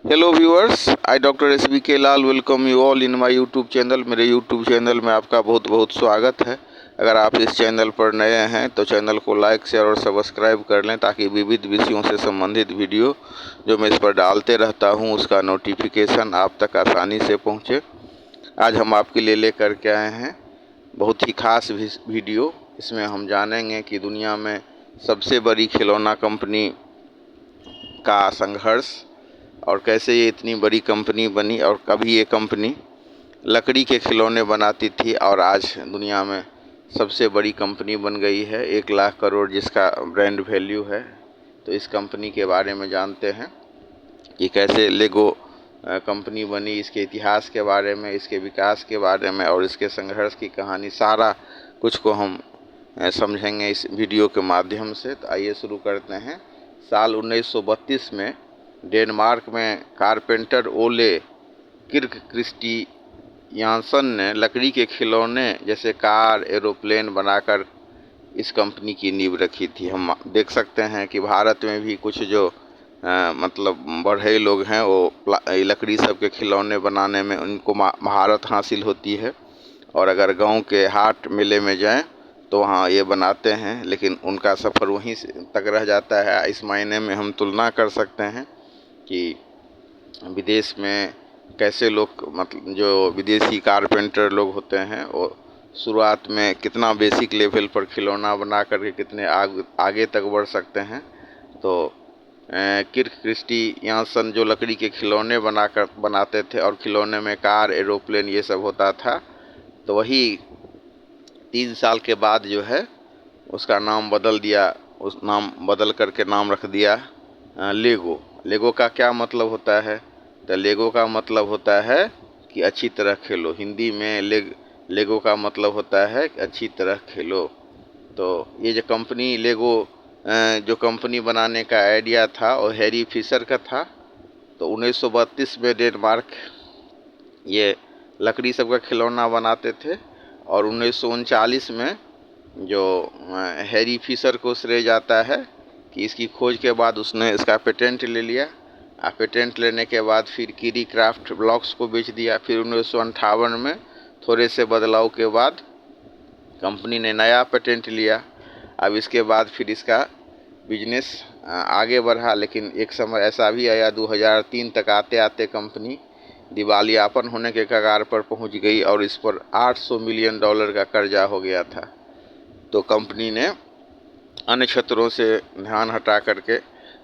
Hello viewers, I doctor SBK Lal welcome you all in my YouTube channel. मेरे YouTube channel में आपका बहुत बहुत स्वागत है। अगर आप इस चैनल पर नए हैं तो चैनल को लाइक शेयर और सब्सक्राइब कर लें ताकि विविध विषयों से संबंधित वीडियो जो मैं इस पर डालते रहता हूं उसका नोटिफिकेशन आप तक आसानी से पहुंचे। आज हम आपके लिए लेकर के आए हैं बहुत ही खास वीडियो। इसमें हम जानेंगे कि दुनिया में सबसे बड़ी खिलौना कंपनी का संघर्ष और कैसे ये इतनी बड़ी कंपनी बनी और कभी ये कंपनी लकड़ी के खिलौने बनाती थी और आज दुनिया में सबसे बड़ी कंपनी बन गई है, 1 लाख करोड़ जिसका ब्रांड वैल्यू है। तो इस कंपनी के बारे में जानते हैं कि कैसे लेगो कंपनी बनी, इसके इतिहास के बारे में, इसके विकास के बारे में और इसके संघर्ष की कहानी, सारा कुछ को हम समझेंगे इस वीडियो के माध्यम से। तो आइए शुरू करते हैं। साल 1932 में डेनमार्क में कारपेंटर ओले किर्क क्रिस्टियानसन ने लकड़ी के खिलौने जैसे कार, एरोप्लेन बनाकर इस कंपनी की नींव रखी थी। हम देख सकते हैं कि भारत में भी कुछ जो मतलब बढ़े लोग हैं वो लकड़ी सब के खिलौने बनाने में उनको महारत हासिल होती है और अगर गांव के हाट मेले में जाएं तो वहाँ ये बनाते हैं, लेकिन उनका सफ़र वहीं तक रह जाता है। इस मायने में हम तुलना कर सकते हैं कि विदेश में कैसे लोग, मतलब जो विदेशी कारपेंटर लोग होते हैं वो शुरुआत में कितना बेसिक लेवल पर खिलौना बना करके कितने आगे तक बढ़ सकते हैं। तो किर्क क्रिस्टियानसन जो लकड़ी के खिलौने बनाते थे और खिलौने में कार, एरोप्लेन ये सब होता था, तो वही 3 साल के बाद जो है उसका नाम बदल दिया, उस नाम बदल करके नाम रख दिया लेगो। लेगो का क्या मतलब होता है? तो लेगो का मतलब होता है कि अच्छी तरह खेलो। हिंदी में लेगो का मतलब होता है कि अच्छी तरह खेलो। तो ये जो कंपनी लेगो जो कंपनी बनाने का आइडिया था वो हैरी फिशर का था। तो 1932 में डेनमार्क ये लकड़ी सब का खिलौना बनाते थे और 1939 में जो हैरी फिशर को श्रेय जाता है कि इसकी खोज के बाद उसने इसका पेटेंट ले लिया। पेटेंट लेने के बाद फिर कीरी क्राफ्ट ब्लॉक्स को बेच दिया। फिर 1958 में थोड़े से बदलाव के बाद कंपनी ने नया पेटेंट लिया। अब इसके बाद फिर इसका बिजनेस आगे बढ़ा, लेकिन एक समय ऐसा भी आया 2003 तक आते आते कंपनी दिवालियापन होने के कगार पर पहुंच गई और इस पर $800 मिलियन का कर्जा हो गया था। तो कंपनी ने अन्य क्षेत्रों से ध्यान हटा करके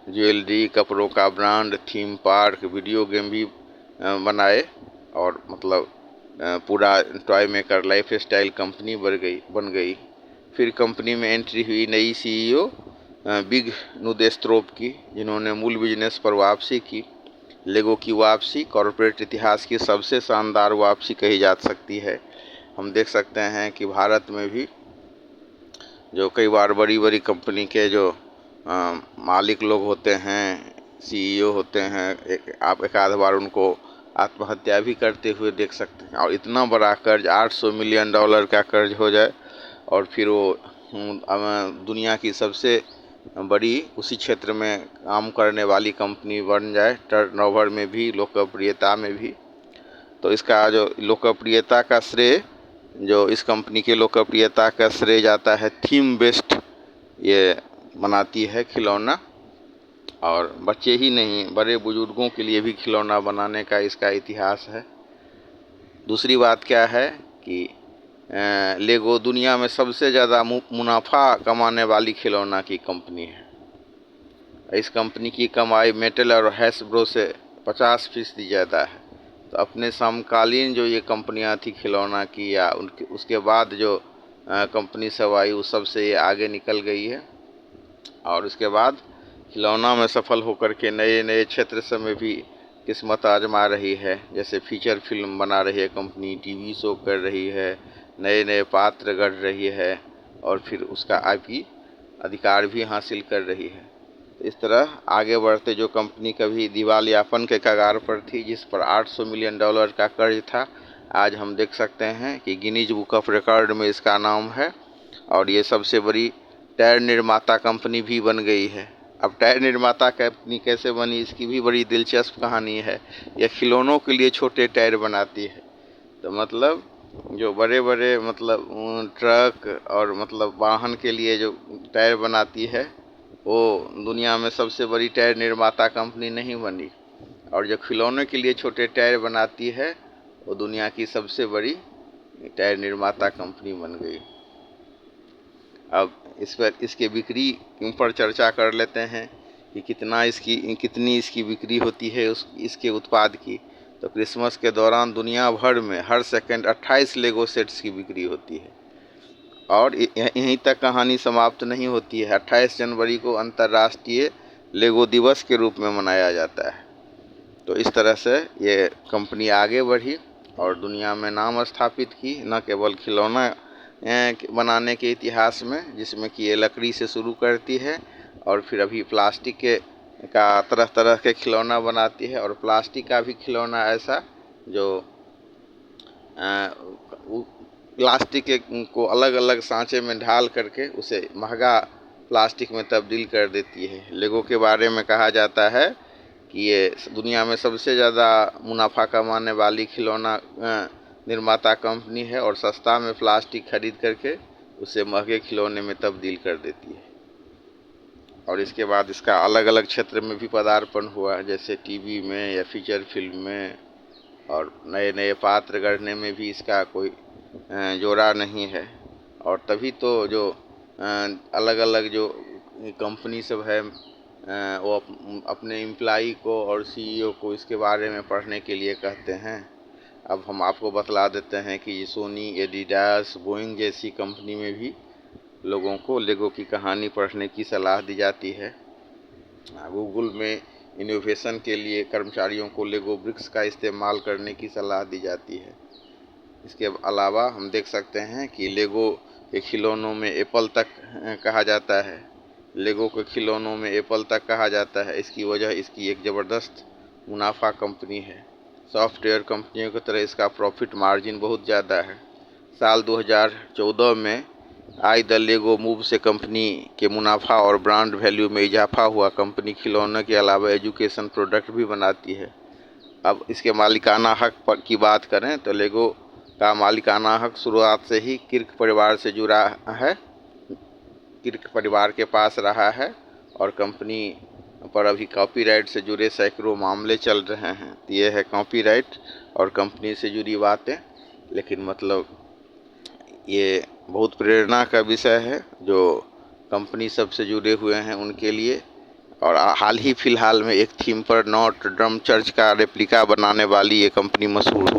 ज्वेलरी, कपड़ों का brand, theme park, video game भी बनाए और मतलब पूरा toy maker life style company बन गई। फिर कंपनी में एंट्री हुई नई CEO बिग नुदेस्त्रोप की, जिन्होंने मूल बिजनेस पर वापसी की। लेगो की वापसी कॉरपोरेट इतिहास की सबसे शानदार वापसी कही जा सकती है। हम देख सकते हैं कि भारत में भी जो कई बार बड़ी बड़ी कंपनी के जो मालिक लोग होते हैं, CEO होते हैं, आप एक आध बार उनको आत्महत्या भी करते हुए देख सकते हैं। और इतना बड़ा कर्ज, $800 मिलियन का कर्ज हो जाए और फिर वो दुनिया की सबसे बड़ी उसी क्षेत्र में काम करने वाली कंपनी बन जाए, टर्नओवर में भी, लोकप्रियता में भी। तो इसका जो लोकप्रियता का श्रेय, जो इस कंपनी की लोकप्रियता का श्रेय जाता है थीम बेस्ड ये बनाती है खिलौना, और बच्चे ही नहीं बड़े बुजुर्गों के लिए भी खिलौना बनाने का इसका इतिहास है। दूसरी बात क्या है कि लेगो दुनिया में सबसे ज़्यादा मुनाफा कमाने वाली खिलौना की कंपनी है। इस कंपनी की कमाई मेटल और हैसब्रो से 50% ज़्यादा है। तो अपने समकालीन जो ये कंपनियां थी खिलौना की, या उनके उसके बाद जो कंपनी सब आई उस सब से ये आगे निकल गई है और उसके बाद खिलौना में सफल होकर के नए नए क्षेत्र सब में भी किस्मत आजमा रही है। जैसे फीचर फिल्म बना रही है कंपनी, TV शो कर रही है, नए नए पात्र गढ़ रही है और फिर उसका IP अधिकार भी हासिल कर रही है। तो इस तरह आगे बढ़ते जो कंपनी कभी दिवालियापन के कगार पर थी, जिस पर $800 मिलियन का कर्ज था, आज हम देख सकते हैं कि गिनीज बुक ऑफ रिकॉर्ड में इसका नाम है और ये सबसे बड़ी टायर निर्माता कंपनी भी बन गई है। अब टायर निर्माता कंपनी कैसे बनी, इसकी भी बड़ी दिलचस्प कहानी है। यह खिलौनों के लिए छोटे टायर बनाती है। तो मतलब जो बड़े बड़े मतलब ट्रक और मतलब वाहन के लिए जो टायर बनाती है, वो दुनिया में सबसे बड़ी टायर निर्माता कंपनी नहीं बनी। और जो खिलौनों के लिए छोटे टायर बनाती है, वो दुनिया की सबसे बड़ी टायर निर्माता कंपनी बन गई। अब इस पर इसके बिक्री पर चर्चा कर लेते हैं कि कितनी इसकी बिक्री होती है इसके उत्पाद की। तो क्रिसमस के दौरान दुनिया भर में हर सेकंड 28 लेगो सेट्स की बिक्री होती है। और यहीं तक कहानी समाप्त नहीं होती है। 28 जनवरी को अंतर्राष्ट्रीय लेगो दिवस के रूप में मनाया जाता है। तो इस तरह से ये कंपनी आगे बढ़ी और दुनिया में नाम स्थापित की, न केवल खिलौना बनाने के इतिहास में, जिसमें कि ये लकड़ी से शुरू करती है और फिर अभी प्लास्टिक का तरह तरह के खिलौना बनाती है। और प्लास्टिक का भी खिलौना ऐसा जो प्लास्टिक को अलग अलग सांचे में ढाल करके उसे महंगा प्लास्टिक में तब्दील कर देती है। लेगो के बारे में कहा जाता है कि ये दुनिया में सबसे ज़्यादा मुनाफा कमाने वाली खिलौना निर्माता कंपनी है और सस्ता में प्लास्टिक खरीद करके उसे महंगे खिलौने में तब्दील कर देती है। और इसके बाद इसका अलग अलग क्षेत्र में भी पदार्पण हुआ, जैसे टीवी में या फीचर फिल्म में, और नए नए पात्र गढ़ने में भी इसका कोई जोड़ा नहीं है। और तभी तो जो अलग अलग जो कंपनी सब है, वो अपने एम्प्लाई को और सीईओ को इसके बारे में पढ़ने के लिए कहते हैं। अब हम आपको बतला देते हैं कि सोनी, एडिडास, बोइंग जैसी कंपनी में भी लोगों को लेगो की कहानी पढ़ने की सलाह दी जाती है। गूगल में इनोवेशन के लिए कर्मचारियों को लेगो ब्रिक्स का इस्तेमाल करने की सलाह दी जाती है। इसके अलावा हम देख सकते हैं कि लेगो के खिलौनों में एप्पल तक कहा जाता है। लेगो के खिलौनों में एप्पल तक कहा जाता है। इसकी वजह इसकी एक ज़बरदस्त मुनाफा कंपनी है। सॉफ्टवेयर कंपनियों की तरह इसका प्रॉफिट मार्जिन बहुत ज़्यादा है। साल 2014 में आई द लेगो मूव से कंपनी के मुनाफा और ब्रांड वैल्यू में इजाफा हुआ। कंपनी खिलौनों के अलावा एजुकेशन प्रोडक्ट भी बनाती है। अब इसके मालिकाना हक की बात करें तो लेगो का मालिकाना हक शुरुआत से ही किर्क परिवार से जुड़ा है, किर्क परिवार के पास रहा है। और कंपनी पर अभी कॉपीराइट से जुड़े सैकड़ों मामले चल रहे हैं। तो ये है कॉपीराइट और कंपनी से जुड़ी बातें। लेकिन मतलब ये बहुत प्रेरणा का विषय है जो कंपनी सबसे जुड़े हुए हैं उनके लिए। और हाल ही फिलहाल में एक थीम पर नॉट ड्रम चर्च का रेप्लिका बनाने वाली ये कंपनी मशहूर